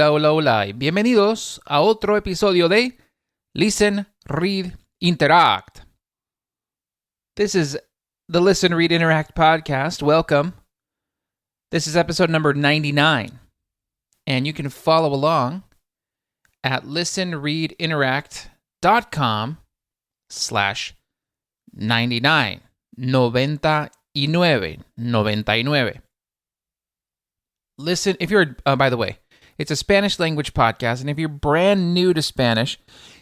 Hola, hola, hola, y bienvenidos a otro episodio de Listen, Read, Interact. This is the Listen, Read, Interact podcast. Welcome. This is episode number 99, and you can follow along at listenreadinteract.com/99. 99. Listen, if you're, by the way, it's a Spanish language podcast, and if you're brand new to Spanish,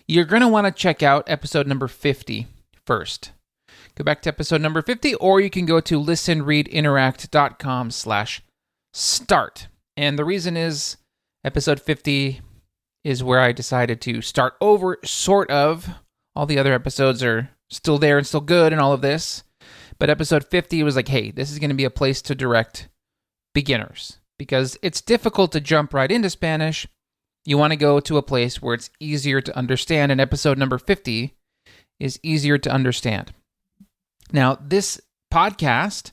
you're going to want to check out episode number 50 first. Go back to episode number 50, or you can go to listenreadinteract.com/start. And the reason is episode 50 is where I decided to start over, sort of. All the other episodes are still there and still good and all of this. But episode 50 was like, hey, this is going to be a place to direct beginners. Because it's difficult to jump right into Spanish. You want to go to a place where it's easier to understand, and episode number 50 is easier to understand. Now, this podcast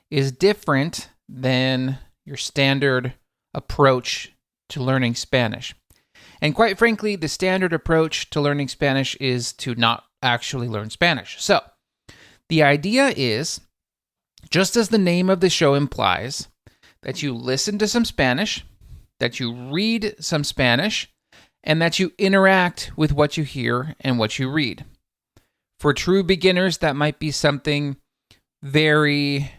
is different than your standard approach to learning Spanish. And quite frankly, the standard approach to learning Spanish is to not actually learn Spanish. So, the idea is, just as the name of the show implies, that you listen to some Spanish, that you read some Spanish, and that you interact with what you hear and what you read. For true beginners, that might be something very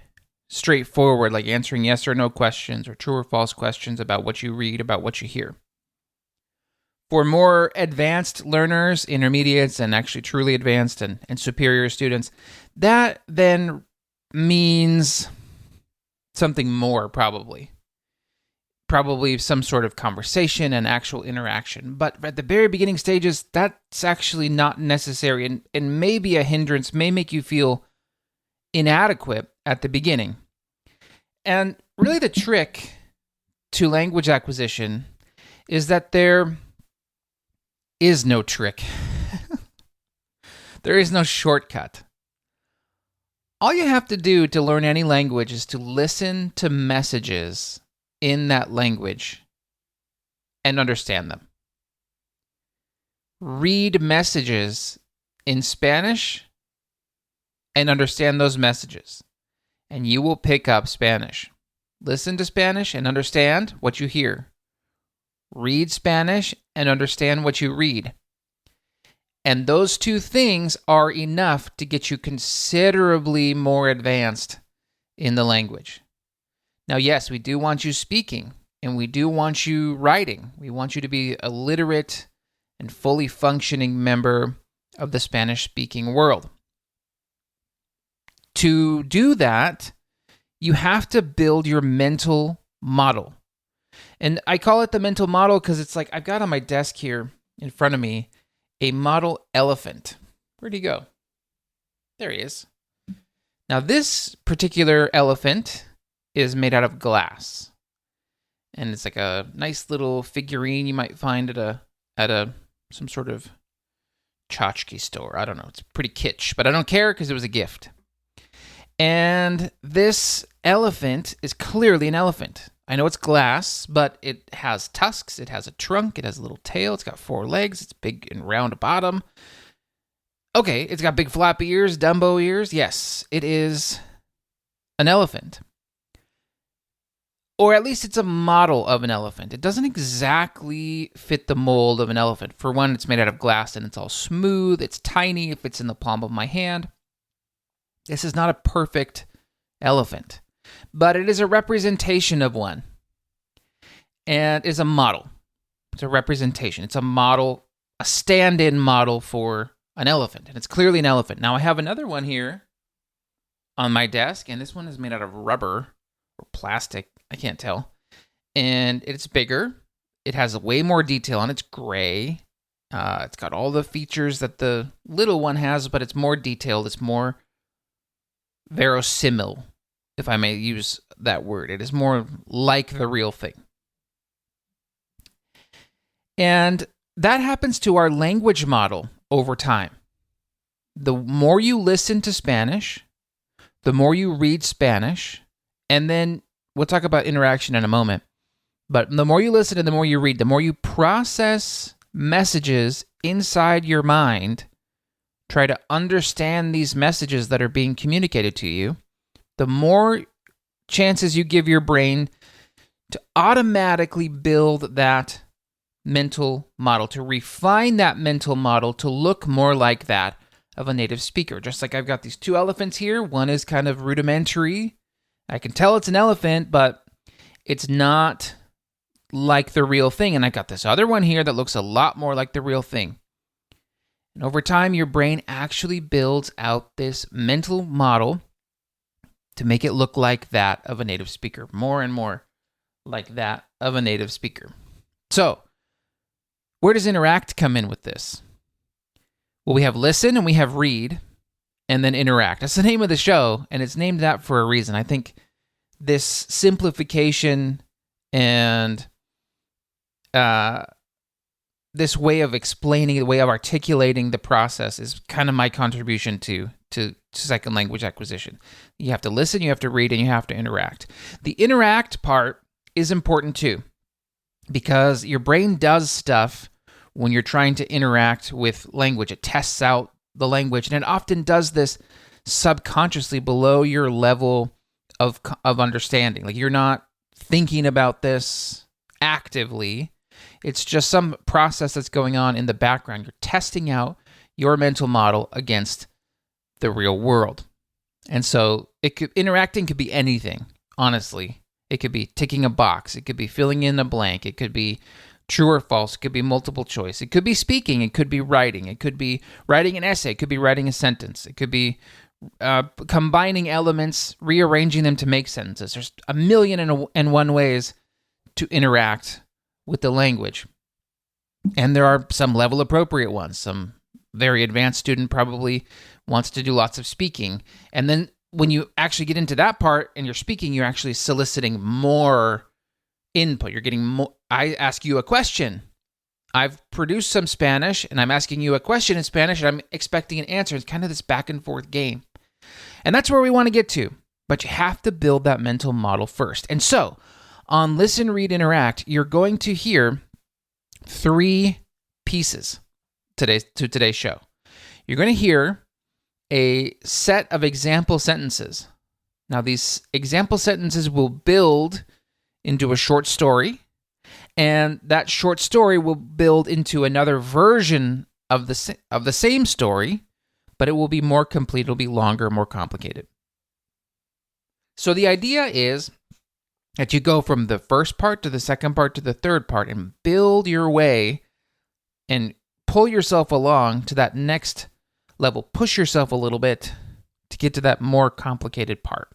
straightforward, like answering yes or no questions or true or false questions about what you read, about what you hear. For more advanced learners, intermediates, and actually truly advanced and superior students, that then means something more, probably some sort of conversation and actual interaction. But at the very beginning stages, that's actually not necessary, and maybe a hindrance, may make you feel inadequate at the beginning. And really the trick to language acquisition is that there is no trick. There is no shortcut. All you have to do to learn any language is to listen to messages in that language and understand them. Read messages in Spanish and understand those messages, and you will pick up Spanish. Listen to Spanish and understand what you hear. Read Spanish and understand what you read. And those two things are enough to get you considerably more advanced in the language. Now, yes, we do want you speaking, and we do want you writing. We want you to be a literate and fully functioning member of the Spanish-speaking world. To do that, you have to build your mental model. And I call it the mental model because it's like I've got on my desk here in front of me a model elephant. Where'd he go? There he is. Now, this particular elephant is made out of glass. And it's like a nice little figurine you might find at some sort of tchotchke store. I don't know. It's pretty kitsch, but I don't care because it was a gift. And this elephant is clearly an elephant. I know it's glass, but it has tusks, it has a trunk, it has a little tail, it's got 4 legs, it's big and round bottom. Okay, it's got big floppy ears, Dumbo ears. Yes, it is an elephant. Or at least it's a model of an elephant. It doesn't exactly fit the mold of an elephant. For one, it's made out of glass and it's all smooth, it's tiny, it fits in the palm of my hand. This is not a perfect elephant, but it is a representation of one. And it's a model. It's a representation. It's a model, a stand-in model for an elephant. And it's clearly an elephant. Now, I have another one here on my desk, and this one is made out of rubber or plastic. I can't tell. And it's bigger. It has way more detail on it. It's gray. It's got all the features that the little one has, but it's more detailed. It's more verosimil, if I may use that word. It is more like the real thing. And that happens to our language model over time. The more you listen to Spanish, the more you read Spanish, and then we'll talk about interaction in a moment. But the more you listen and the more you read, the more you process messages inside your mind, try to understand these messages that are being communicated to you, the more chances you give your brain to automatically build that mental model, to refine that mental model to look more like that of a native speaker. Just like I've got these two elephants here. One is kind of rudimentary. I can tell it's an elephant, but it's not like the real thing. And I got this other one here that looks a lot more like the real thing. And over time, your brain actually builds out this mental model to make it look like that of a native speaker, more and more like that of a native speaker. So, where does interact come in with this? Well, we have listen and we have read, and then interact. That's the name of the show, and it's named that for a reason. I think this simplification and this way of explaining, the way of articulating the process is kind of my contribution to second language acquisition. You have to listen, you have to read, and you have to interact. The interact part is important too, because your brain does stuff when you're trying to interact with language. It tests out the language, and it often does this subconsciously below your level of understanding. Like, you're not thinking about this actively. It's just some process that's going on in the background. You're testing out your mental model against the real world. And so interacting could be anything, honestly. It could be ticking a box. It could be filling in a blank. It could be true or false. It could be multiple choice. It could be speaking. It could be writing. It could be writing an essay. It could be writing a sentence. It could be combining elements, rearranging them to make sentences. There's a million and one ways to interact with the language. And there are some level appropriate ones. Some very advanced student probably wants to do lots of speaking. And then when you actually get into that part and you're speaking, you're actually soliciting more input. You're getting more. I ask you a question. I've produced some Spanish and I'm asking you a question in Spanish and I'm expecting an answer. It's kind of this back and forth game. And that's where we want to get to. But you have to build that mental model first. And so on Listen, Read, Interact, you're going to hear 3 pieces to today's show. You're going to hear a set of example sentences. Now, these example sentences will build into a short story, and that short story will build into another version of the same story, but it will be more complete, it'll be longer, more complicated. So the idea is that you go from the first part to the second part to the third part and build your way and pull yourself along to that next level. Push yourself a little bit to get to that more complicated part.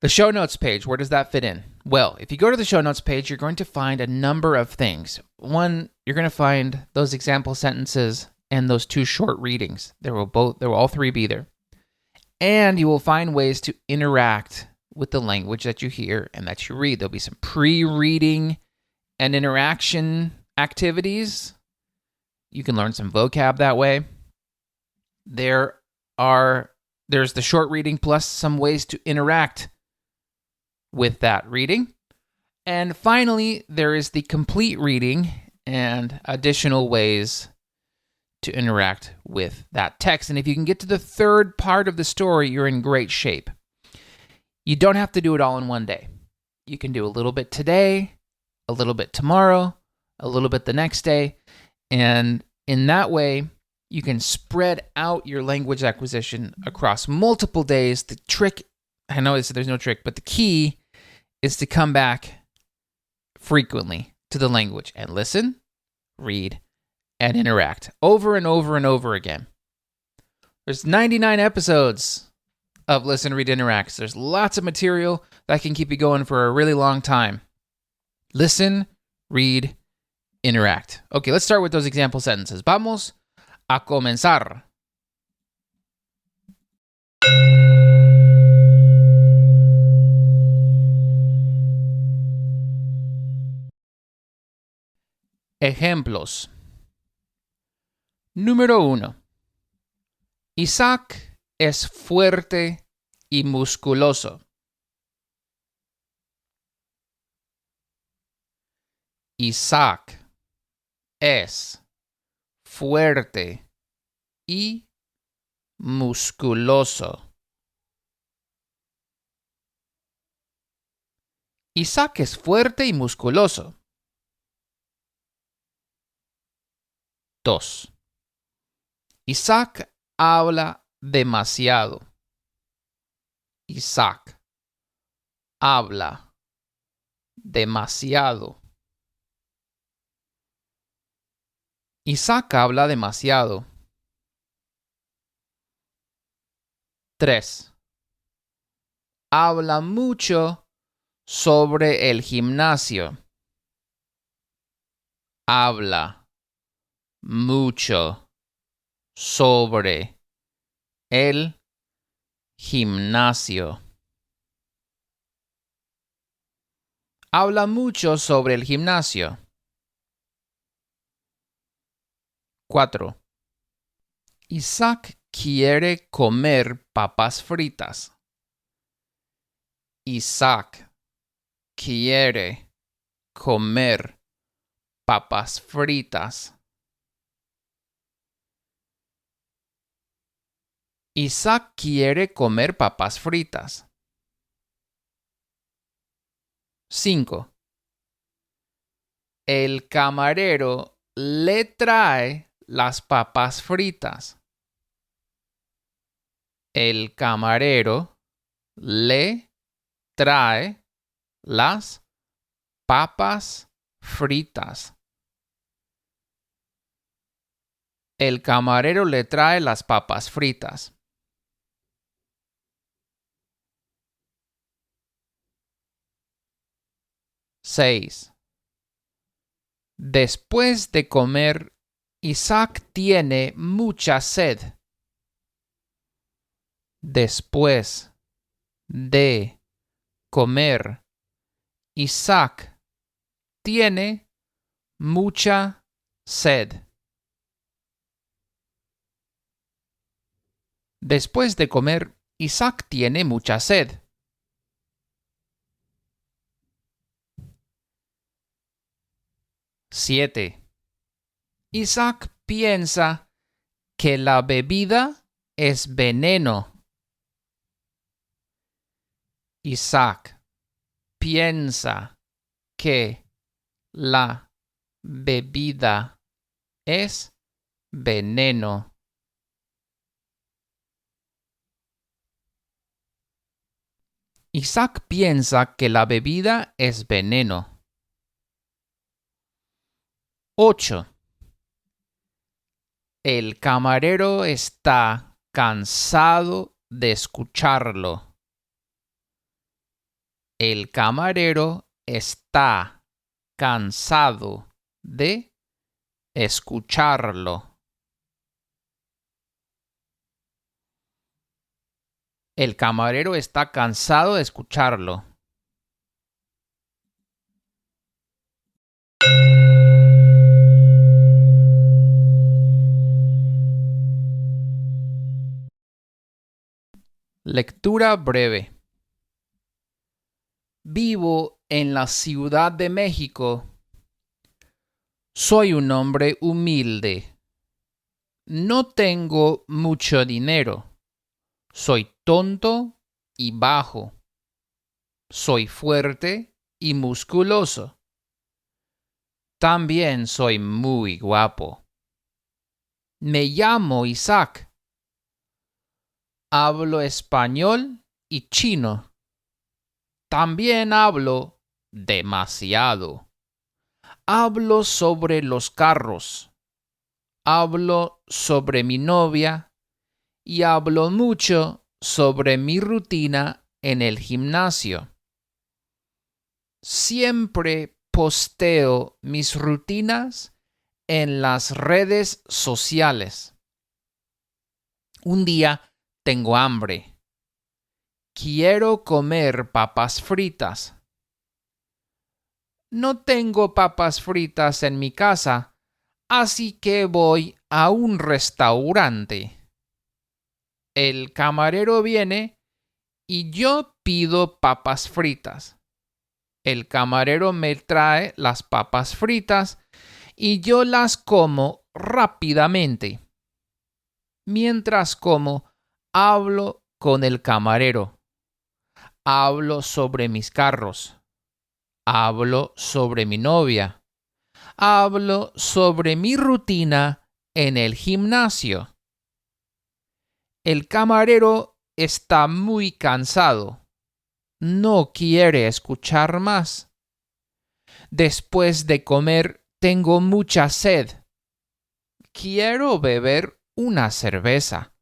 The show notes page, where does that fit in? Well, if you go to the show notes page, you're going to find a number of things. One, you're going to find those example sentences and those 2 short readings. There will all 3 be there. And you will find ways to interact with the language that you hear and that you read. There'll be some pre-reading and interaction activities. You can learn some vocab that way. There's the short reading plus some ways to interact with that reading. And finally, there is the complete reading and additional ways to interact with that text. And if you can get to the third part of the story, you're in great shape. You don't have to do it all in one day. You can do a little bit today, a little bit tomorrow, a little bit the next day. And in that way, you can spread out your language acquisition across multiple days. The trick, I know there's no trick, but the key is to come back frequently to the language and listen, read, and interact over and over and over again. There's 99 episodes of Listen, Read, Interact. There's lots of material that can keep you going for a really long time. Listen, read, interact. Okay, let's start with those example sentences. Vamos a comenzar. Ejemplos. Número 1. Isaac es fuerte y musculoso. Isaac es fuerte y musculoso. Isaac es fuerte y musculoso. 2. Isaac habla demasiado. Isaac habla demasiado. Isaac habla demasiado. 3. Habla mucho sobre el gimnasio. Habla mucho sobre el gimnasio. Habla mucho sobre el gimnasio. 4. Isaac quiere comer papas fritas. Isaac quiere comer papas fritas. Isaac quiere comer papas fritas. 5. El camarero le trae las papas fritas. El camarero le trae las papas fritas. El camarero le trae las papas fritas. 6. Después de comer, Isaac tiene mucha sed. Después de comer, Isaac tiene mucha sed. Después de comer, Isaac tiene mucha sed. 7. Isaac piensa que la bebida es veneno. Isaac piensa que la bebida es veneno. Isaac piensa que la bebida es veneno. 8. El camarero está cansado de escucharlo. El camarero está cansado de escucharlo. El camarero está cansado de escucharlo. Lectura breve. Vivo en la Ciudad de México. Soy un hombre humilde. No tengo mucho dinero. Soy tonto y bajo. Soy fuerte y musculoso. También soy muy guapo. Me llamo Isaac. Hablo español y chino. También hablo demasiado. Hablo sobre los carros. Hablo sobre mi novia y hablo mucho sobre mi rutina en el gimnasio. Siempre posteo mis rutinas en las redes sociales. Un día tengo hambre. Quiero comer papas fritas. No tengo papas fritas en mi casa, así que voy a un restaurante. El camarero viene y yo pido papas fritas. El camarero me trae las papas fritas y yo las como rápidamente. Mientras como, hablo con el camarero. Hablo sobre mis carros. Hablo sobre mi novia. Hablo sobre mi rutina en el gimnasio. El camarero está muy cansado. No quiere escuchar más. Después de comer, tengo mucha sed. Quiero beber una cerveza.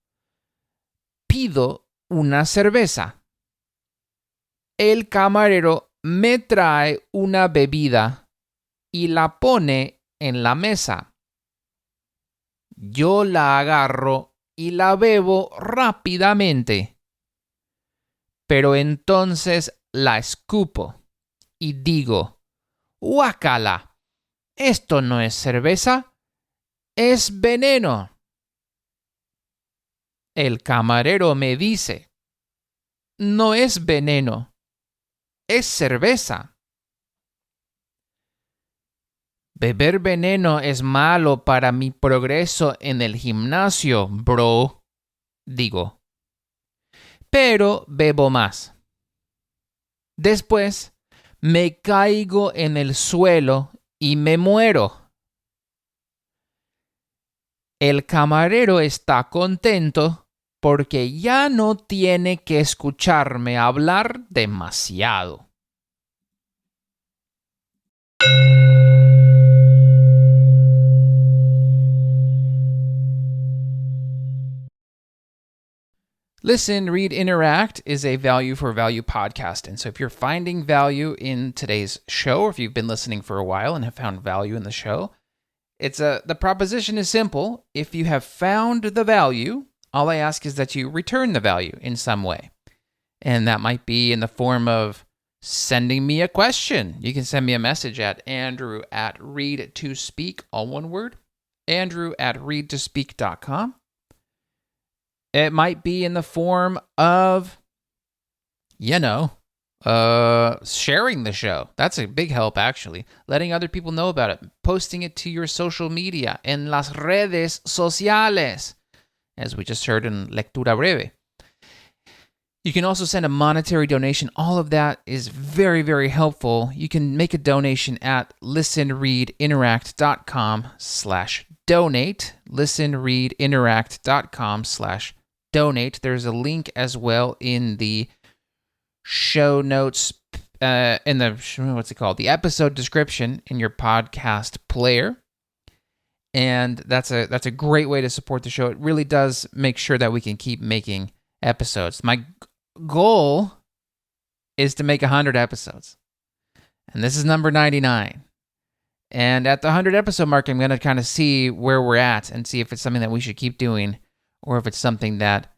Pido una cerveza. El camarero me trae una bebida y la pone en la mesa. Yo la agarro y la bebo rápidamente. Pero entonces la escupo y digo, ¡guácala! Esto no es cerveza, es veneno. El camarero me dice, no es veneno, es cerveza. Beber veneno es malo para mi progreso en el gimnasio, bro, digo. Pero bebo más. Después, me caigo en el suelo y me muero. El camarero está contento porque ya no tiene que escucharme hablar demasiado. Listen, Read, Interact is a value for value podcast. And so if you're finding value in today's show, or if you've been listening for a while and have found value in the show, the proposition is simple. If you have found the value, all I ask is that you return the value in some way. And that might be in the form of sending me a question. You can send me a message at andrew@readtospeak, all one word, andrew@readtospeak.com. It might be in the form of, sharing the show. That's a big help, actually. Letting other people know about it. Posting it to your social media, en las redes sociales, as we just heard in Lectura Breve. You can also send a monetary donation. All of that is very, very helpful. You can make a donation at listenreadinteract.com/donate. listenreadinteract.com/donate. There's a link as well in the show notes, in the episode description in your podcast player. And that's a great way to support the show. It really does make sure that we can keep making episodes. My goal is to make 100 episodes. And this is number 99. And at the 100 episode mark, I'm going to kind of see where we're at and see if it's something that we should keep doing, or if it's something that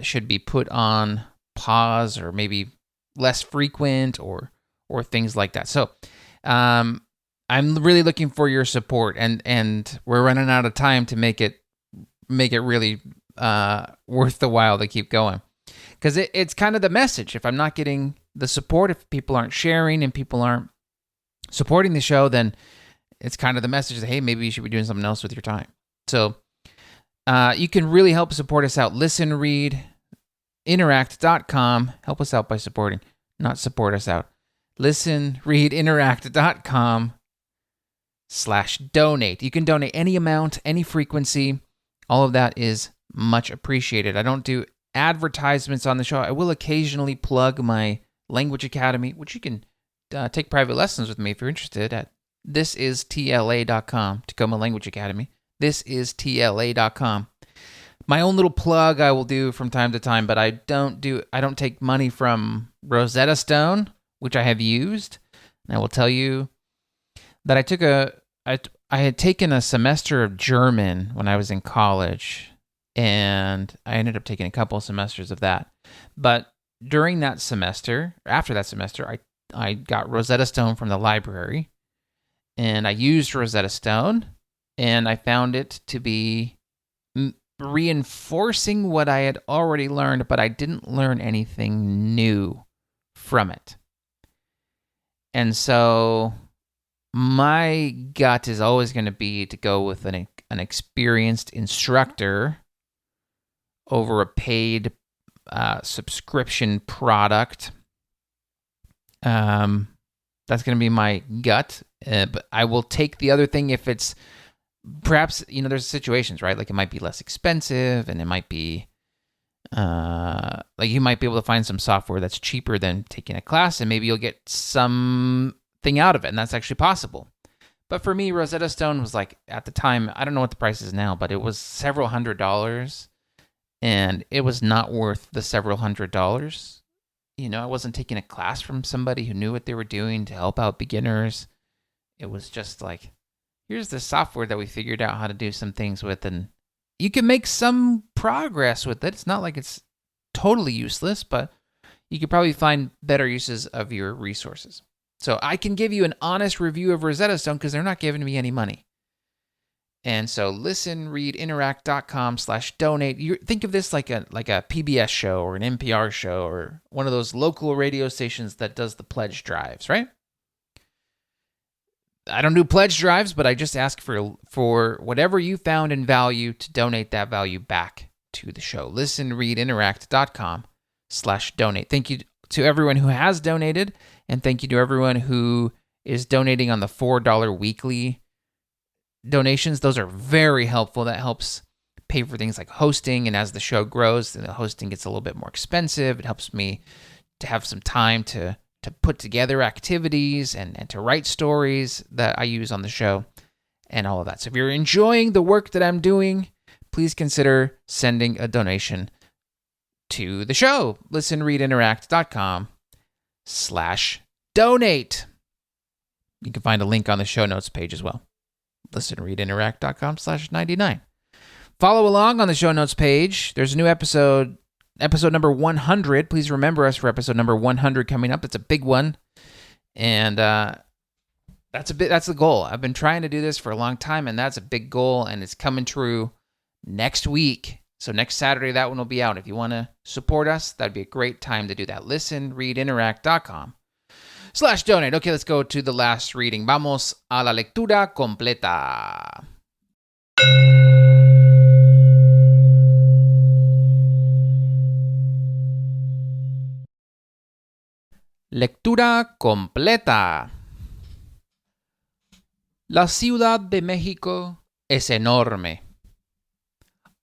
should be put on pause, or maybe less frequent, or things like that. So I'm really looking for your support, and we're running out of time to make it really worth the while to keep going. Because it's kind of the message. If I'm not getting the support, if people aren't sharing and people aren't supporting the show, then it's kind of the message that, hey, maybe you should be doing something else with your time. So you can really help support us out. listenreadinteract.com. Help us out by supporting, not support us out. listenreadinteract.com/donate. You can donate any amount, any frequency. All of that is much appreciated. I don't do advertisements on the show. I will occasionally plug my language academy, which you can take private lessons with me if you're interested at thisistla.com, Tacoma Language Academy. Thisistla.com. My own little plug I will do from time to time, but I don't take money from Rosetta Stone, which I have used. And I will tell you that I had taken a semester of German when I was in college, and I ended up taking a couple of semesters of that. But during that semester, after that semester, I got Rosetta Stone from the library, and I used Rosetta Stone, and I found it to be reinforcing what I had already learned, but I didn't learn anything new from it. And so my gut is always going to be to go with an experienced instructor over a paid subscription product. That's going to be my gut. But I will take the other thing if it's perhaps, there's situations, right? Like it might be less expensive, and it might be like you might be able to find some software that's cheaper than taking a class, and maybe you'll get something out of it, and that's actually possible. But for me, Rosetta Stone was like, at the time, I don't know what the price is now, but it was several $100s, and it was not worth the several $100s. I wasn't taking a class from somebody who knew what they were doing to help out beginners. It was just like, here's the software that we figured out how to do some things with, and you can make some progress with it. It's not like it's totally useless, but you could probably find better uses of your resources. So I can give you an honest review of Rosetta Stone because they're not giving me any money. And so listenreadinteract.com/donate. Think of this like a PBS show or an NPR show or one of those local radio stations that does the pledge drives, right? I don't do pledge drives, but I just ask for whatever you found in value to donate that value back to the show. listenreadinteract.com/donate. Thank you to everyone who has donated, and thank you to everyone who is donating on the $4 weekly donations. Those are very helpful. That helps pay for things like hosting, and as the show grows, the hosting gets a little bit more expensive. It helps me to have some time to put together activities and to write stories that I use on the show and all of that. So if you're enjoying the work that I'm doing, please consider sending a donation to the show. listenreadinteract.com/donate. You can find a link on the show notes page as well. listenreadinteract.com/99. Follow along on the show notes page. There's a new episode number 100. Please remember us for episode number 100 coming up. It's a big one. And that's the goal. I've been trying to do this for a long time, and that's a big goal, and it's coming true next week. So next Saturday, that one will be out. If you want to support us, that'd be a great time to do that. listenreadinteract.com/donate. Okay, let's go to the last reading. Vamos a la lectura completa. Lectura completa. La Ciudad de México es enorme.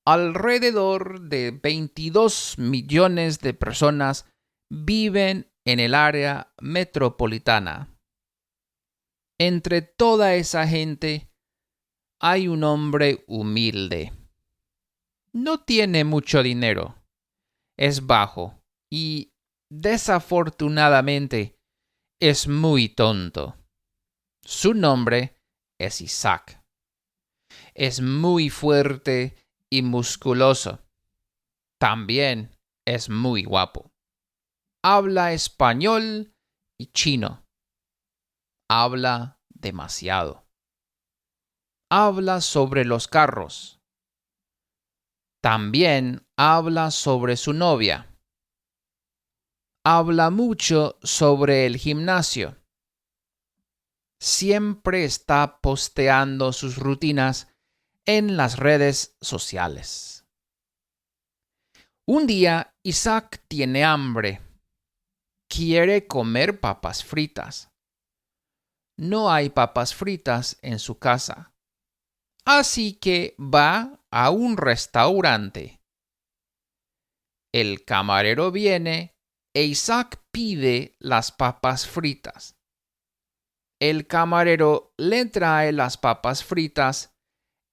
Alrededor de 22 millones de personas viven en el área metropolitana. Entre toda esa gente hay un hombre humilde. No tiene mucho dinero. Es bajo y desafortunadamente es muy tonto. Su nombre es Isaac. Es muy fuerte y musculoso. También es muy guapo. Habla español y chino. Habla demasiado. Habla sobre los carros. También habla sobre su novia. Habla mucho sobre el gimnasio. Siempre está posteando sus rutinas en las redes sociales. Un día, Isaac tiene hambre. Quiere comer papas fritas. No hay papas fritas en su casa. Así que va a un restaurante. El camarero viene e Isaac pide las papas fritas. El camarero le trae las papas fritas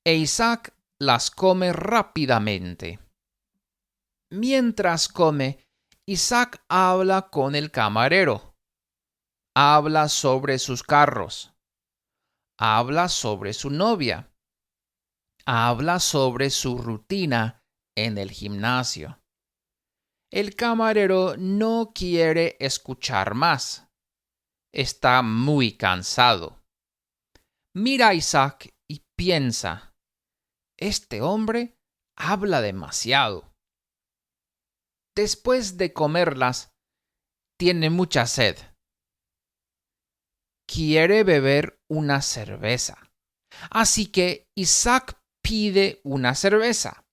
e Isaac las come rápidamente. Mientras come, Isaac habla con el camarero. Habla sobre sus carros. Habla sobre su novia. Habla sobre su rutina en el gimnasio. El camarero no quiere escuchar más. Está muy cansado. Mira a Isaac y piensa, este hombre habla demasiado. Después de comerlas, tiene mucha sed. quiere beber una cerveza. Así que Isaac pide una cerveza.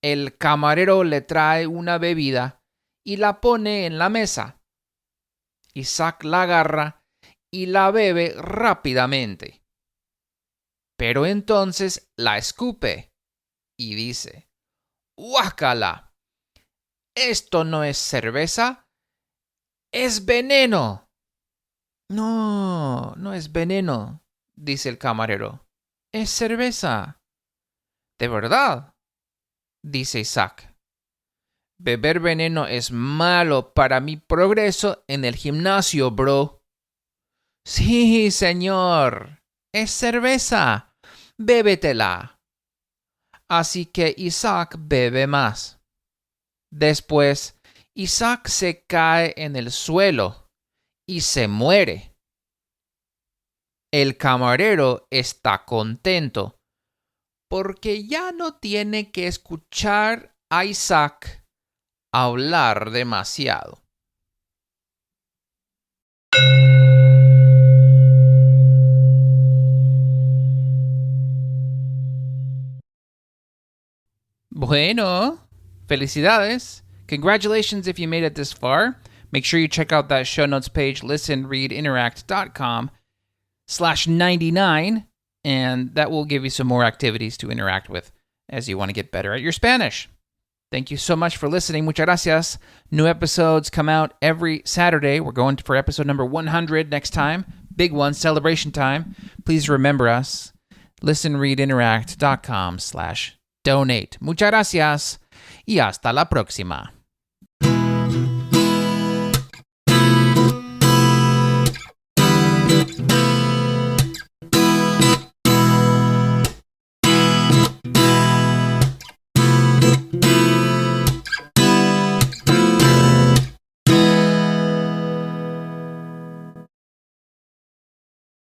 El camarero le trae una bebida y la pone en la mesa. Isaac la agarra y la bebe rápidamente. Pero entonces la escupe y dice: ¡Guácala! Esto no es cerveza, es veneno. No, no es veneno, dice el camarero. Es cerveza. ¿De verdad?, dice Isaac. Beber veneno es malo para mi progreso en el gimnasio, bro. Sí, señor. Es cerveza. Bébetela. Así que Isaac bebe más. Después, Isaac se cae en el suelo y se muere. El camarero está contento porque ya no tiene que escuchar a Isaac hablar demasiado. Bueno, felicidades. Congratulations if you made it this far. Make sure you check out that show notes page, listenreadinteract.com/99, and that will give you some more activities to interact with as you want to get better at your Spanish. Thank you so much for listening. Muchas gracias. New episodes come out every Saturday. We're going for episode number 100 next time. Big one, celebration time. Please remember us. listenreadinteract.com/donate. Muchas gracias y hasta la próxima.